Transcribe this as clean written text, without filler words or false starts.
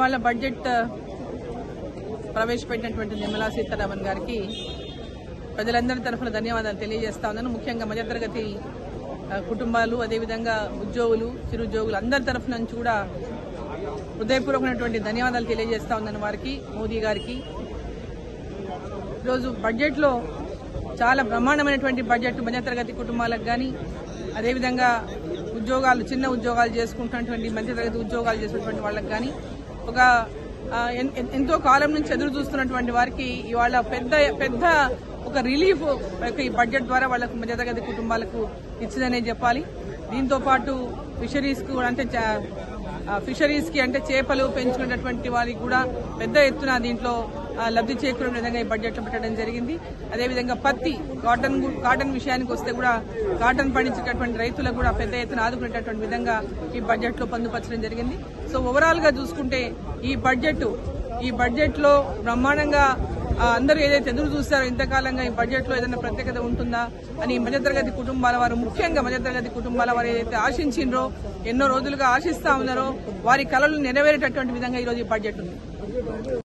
ఇవాళ బడ్జెట్ ప్రవేశపెట్టినటువంటి నిర్మలా సీతారామన్ గారికి ప్రజలందరి తరఫున ధన్యవాదాలు తెలియజేస్తా ఉన్నాను. ముఖ్యంగా మధ్యతరగతి కుటుంబాలు, అదేవిధంగా ఉద్యోగులు, చిరుద్యోగులు అందరి తరఫున నుంచి కూడా హృదయపూర్వకమైనటువంటి ధన్యవాదాలు తెలియజేస్తా ఉన్నాను వారికి, మోదీ గారికి. ఈరోజు బడ్జెట్లో చాలా బ్రహ్మాండమైనటువంటి బడ్జెట్ మధ్యతరగతి కుటుంబాలకు కానీ, అదేవిధంగా ఉద్యోగాలు, చిన్న ఉద్యోగాలు చేసుకుంటున్నటువంటి మధ్యతరగతి ఉద్యోగాలు చేసినటువంటి వాళ్ళకి కానీ, ఒక ఎంతో కాలం నుంచి ఎదురు చూస్తున్నటువంటి వారికి ఇవాళ పెద్ద ఒక రిలీఫ్ ఈ బడ్జెట్ ద్వారా వాళ్ళకు మధ్యతరగతి కుటుంబాలకు ఇచ్చిందనే చెప్పాలి. దీంతో పాటు ఫిషరీస్ కి అంటే చేపలు పెంచుకునేటువంటి వారికి కూడా పెద్ద ఎత్తున దీంట్లో లబ్ధి చేకూరే విధంగా ఈ బడ్జెట్ లో పెట్టడం జరిగింది. అదేవిధంగా పత్తి, కాటన్ విషయానికి వస్తే కూడా కాటన్ పండించేటటువంటి రైతులకు కూడా పెద్ద ఎత్తున ఆదుకునేటటువంటి విధంగా ఈ బడ్జెట్ లో పొందుపరచడం జరిగింది. సో ఓవరాల్ గా చూసుకుంటే ఈ బడ్జెట్ లో బ్రహ్మాండంగా అందరూ ఏదైతే ఎదురు చూస్తారో ఇంతకాలంగా ఈ బడ్జెట్ లో ఏదైనా ప్రత్యేకత ఉంటుందా అని మధ్యతరగతి కుటుంబాల వారు, ముఖ్యంగా మధ్యతరగతి కుటుంబాల వారు ఏదైతే ఆశించిండ్రో, ఎన్నో రోజులుగా ఆశిస్తా ఉన్నారో వారి కలలు నెరవేరేటటువంటి విధంగా ఈరోజు ఈ బడ్జెట్ ఉంది.